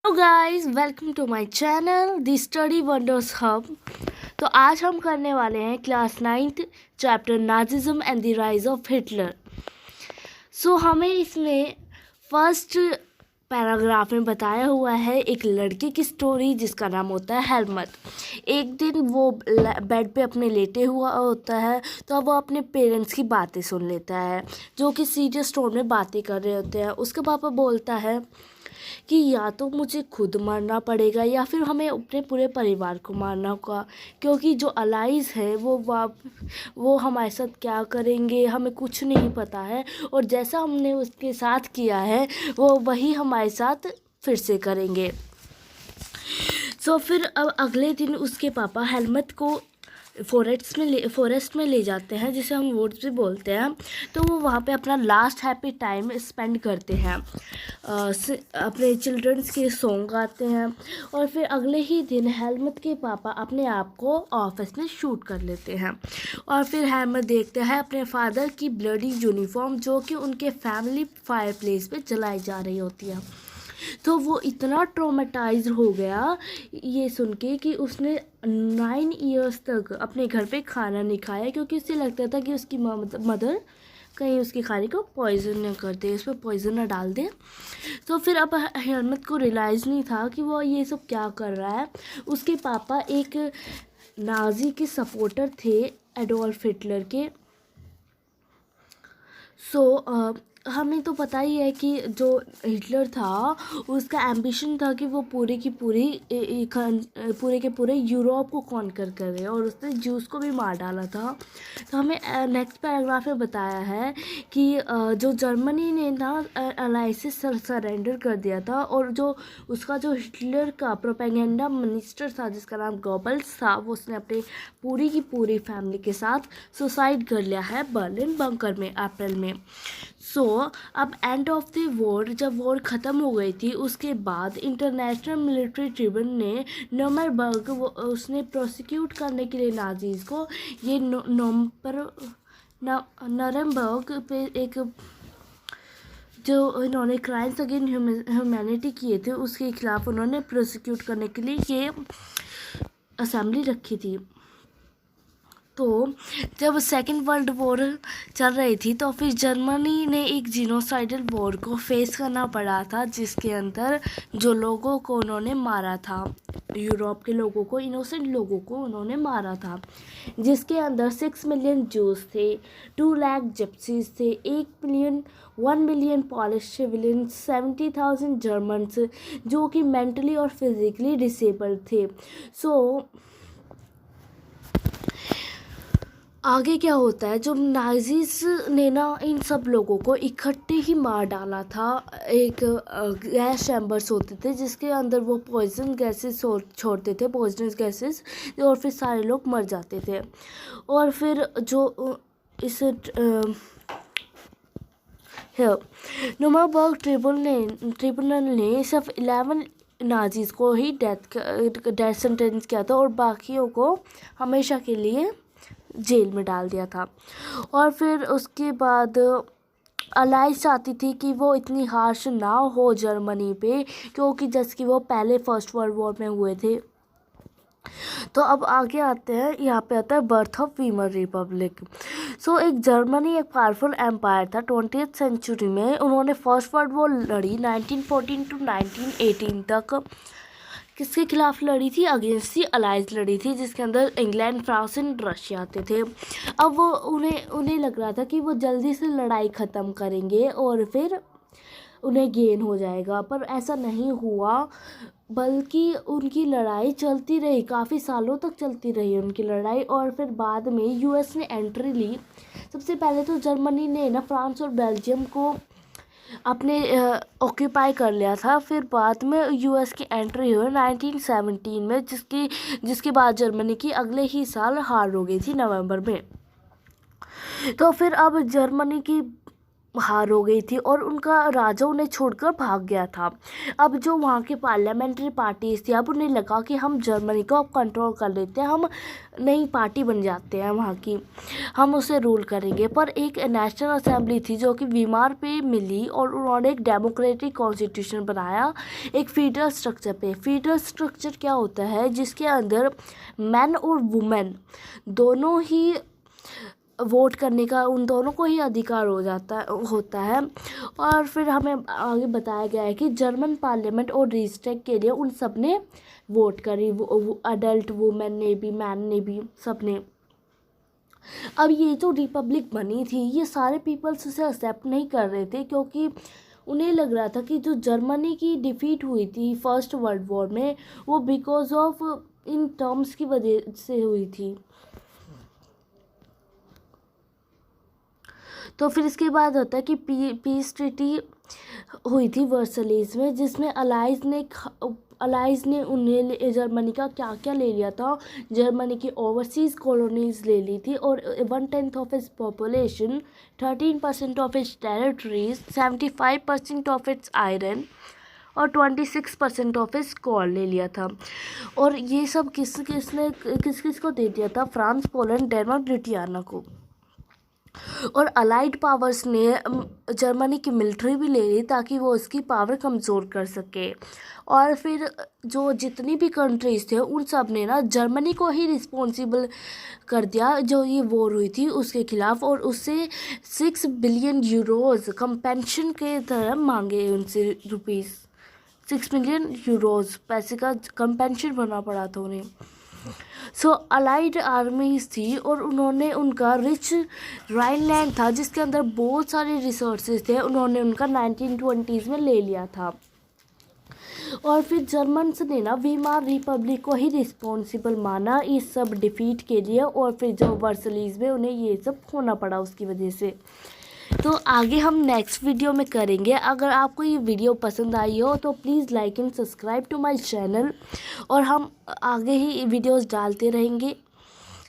Hello guys, welcome to my channel the study wonders hub. तो आज हम करने वाले हैं class 9th chapter Nazism and the rise of Hitler. हमें इसमें फर्स्ट पैराग्राफ में बताया हुआ है एक लड़के की स्टोरी जिसका नाम होता है हेलमट। एक दिन वो बेड पे अपने लेटे हुआ होता है, तो वो अपने पेरेंट्स की बातें सुन लेता है जो कि सीरियस टोन में बातें कर रहे होते हैं। उसके पापा बोलता है कि या तो मुझे खुद मरना पड़ेगा या फिर हमें अपने पूरे परिवार को मारना होगा, क्योंकि जो अलाइज है वो हमारे साथ क्या करेंगे हमें कुछ नहीं पता है, और जैसा हमने उसके साथ किया है वो वही हमारे साथ फिर से करेंगे। फिर अब अगले दिन उसके पापा हेलमेट को फॉरेस्ट में ले जाते हैं, जिसे हम वुड्स भी बोलते हैं। तो वो वहाँ पे अपना लास्ट हैप्पी टाइम स्पेंड करते हैं, अपने चिल्ड्रंस के सॉन्ग गाते हैं। और फिर अगले ही दिन हेलमेट के पापा अपने आप को ऑफिस में शूट कर लेते हैं। और फिर हेलमेट देखते हैं अपने फादर की ब्लडी यूनिफॉर्म जो कि उनके फैमिली फायर प्लेस पे जलाई जा रही होती है। तो वो इतना ट्रॉमेटाइज हो गया ये सुन के कि उसने 9 इयर्स तक अपने घर पे खाना नहीं खाया, क्योंकि उसे लगता था कि उसकी मदर कहीं उसके खाने को पॉइजन न कर दे, उसमें पॉइजन न डाल दे। तो फिर अब हेलमेट को रियलाइज़ नहीं था कि वो ये सब क्या कर रहा है। उसके पापा एक नाजी के सपोर्टर थे, एडोल्फ हिटलर के। हमें तो पता ही है कि जो हिटलर था उसका एम्बिशन था कि वो पूरे के पूरे यूरोप को कॉन्कर करे, और उसने जूस को भी मार डाला था। तो हमें नेक्स्ट पैराग्राफ में बताया है कि जो जर्मनी ने ना अलाइसिस सरेंडर कर दिया था, और जो उसका जो हिटलर का प्रोपेगेंडा मिनिस्टर था जिसका नाम गोबल्स था, वो उसने अपने पूरी की पूरी फैमिली के साथ सुसाइड कर लिया है बर्लिन बंकर में अप्रैल में। अब एंड ऑफ द वॉर, जब वॉर ख़त्म हो गई थी, उसके बाद इंटरनेशनल मिलिट्री ट्रिब्यूनल ने नर्मबर्ग उसने प्रोसिक्यूट करने के लिए नाजीज को ये नरमबर्ग पे एक जो इन्होंने क्राइम्स अगेंस्ट ह्यूमैनिटी किए थे उसके खिलाफ उन्होंने प्रोसिक्यूट करने के लिए ये असेंबली रखी थी। तो जब सेकेंड वर्ल्ड वॉर चल रही थी तो फिर जर्मनी ने एक जीनोसाइडल वॉर को फेस करना पड़ा था, जिसके अंदर जो लोगों को उन्होंने मारा था, यूरोप के लोगों को, इनोसेंट लोगों को उन्होंने मारा था, जिसके अंदर 6 मिलियन जूस थे, 2 लाख जिप्सीज थे, 1 मिलियन पॉलिश सिविलियन, 70,000 जर्मन्स जो कि मेंटली और फिजिकली डिसेबल्ड थे। आगे क्या होता है, जो नाजीज ने ना इन सब लोगों को इकट्ठे ही मार डाला था। एक गैस चैम्बर्स होते थे जिसके अंदर वो पॉइजन गैसेस छोड़ते थे, पॉइजनस गैसेस, और फिर सारे लोग मर जाते थे। और फिर जो इस नर्मबर्ग ट्रिब्यूनल ने सिर्फ 11 नाजीज को ही डेथ सेंटेंस किया था, और बाकियों को हमेशा के लिए जेल में डाल दिया था। और फिर उसके बाद अलाइज चाहती थी कि वो इतनी हार्श ना हो जर्मनी पे, क्योंकि जैसे कि वो पहले फर्स्ट वर्ल्ड वॉर में हुए थे। तो अब आगे आते हैं, यहाँ पे आता है बर्थ ऑफ वीमर रिपब्लिक। एक जर्मनी एक पावरफुल एम्पायर था 20th सेंचुरी में। उन्होंने फर्स्ट वर्ल्ड वॉर लड़ी 1914 टू 1918 तक। किसके खिलाफ लड़ी थी? अगेंस्ट दी अलाइज लड़ी थी, जिसके अंदर इंग्लैंड, फ्रांस एंड रशिया आते थे। अब वो उन्हें लग रहा था कि वो जल्दी से लड़ाई ख़त्म करेंगे और फिर उन्हें गेन हो जाएगा, पर ऐसा नहीं हुआ, बल्कि उनकी लड़ाई चलती रही, काफ़ी सालों तक चलती रही उनकी लड़ाई। और फिर बाद में यूएस ने एंट्री ली। सबसे पहले तो जर्मनी ने ना फ्रांस और बेल्जियम को अपने ऑक्यूपाई कर लिया था। फिर बाद में यूएस की एंट्री हुई 1917 में, जिसके बाद जर्मनी की अगले ही साल हार हो गई थी नवंबर में। तो फिर अब जर्मनी की हार हो गई थी और उनका राजा उन्हें छोड़कर भाग गया था। अब जो वहाँ के पार्लियामेंट्री पार्टीज थी, अब उन्हें लगा कि हम जर्मनी को अब कंट्रोल कर लेते हैं, हम नई पार्टी बन जाते हैं वहाँ की, हम उसे रूल करेंगे। पर एक नेशनल असेंबली थी जो कि वीमार पे मिली और उन्होंने एक डेमोक्रेटिक कॉन्स्टिट्यूशन बनाया एक फेडरल स्ट्रक्चर पे। फेडरल स्ट्रक्चर क्या होता है, जिसके अंदर मैन और वुमेन दोनों ही वोट करने का, उन दोनों को ही अधिकार होता है। और फिर हमें आगे बताया गया है कि जर्मन पार्लियामेंट और रिजटेग के लिए उन सब ने वोट करी, वो अडल्ट वुमेन ने भी, मैन ने भी, सब ने। अब ये जो रिपब्लिक बनी थी, ये सारे पीपल्स उसे एक्सेप्ट नहीं कर रहे थे, क्योंकि उन्हें लग रहा था कि जो जर्मनी की डिफीट हुई थी फर्स्ट वर्ल्ड वॉर में, वो बिकॉज ऑफ इन टर्म्स की वजह से हुई थी। तो फिर इसके बाद होता है कि पीस ट्रीटी हुई थी वर्सलीज में, जिसमें अलाइज ने उन्हें जर्मनी का क्या क्या ले लिया था। जर्मनी की ओवरसीज़ कॉलोनीज ले ली थी और 1/10 of its population, 13% of its territories, 75% of its iron और 26% ऑफ इट्स कोल ले लिया था। और ये सब किस किस को दे दिया था? फ्रांस, पोलैंड, डेनमार्क, ब्रिटेनिया को। और अलाइड पावर्स ने जर्मनी की मिलिट्री भी ले ली ताकि वो उसकी पावर कमज़ोर कर सके। और फिर जो जितनी भी कंट्रीज़ थे उन सब ने ना जर्मनी को ही रिस्पॉन्सिबल कर दिया जो ये वॉर हुई थी उसके ख़िलाफ़, और उससे 6 बिलियन यूरोज़ कंपेंशन के तरह मांगे उनसे, रुपीज़ 6 मिलियन यूरोज़ पैसे का कंपेंशन भरना पड़ा था उन्हें। सो अलाइड आर्मीज थी और उन्होंने उनका रिच राइनलैंड था जिसके अंदर बहुत सारे रिसोर्सेज थे, उन्होंने उनका 1920s में ले लिया था। और फिर जर्मन्स ने ना वीमार रिपब्लिक को ही रिस्पॉन्सिबल माना इस सब डिफीट के लिए, और फिर जो वर्सलीज में उन्हें ये सब खोना पड़ा उसकी वजह से। तो आगे हम नेक्स्ट वीडियो में करेंगे। अगर आपको ये वीडियो पसंद आई हो तो please like and subscribe to my channel, और हम आगे ही वीडियोस डालते रहेंगे।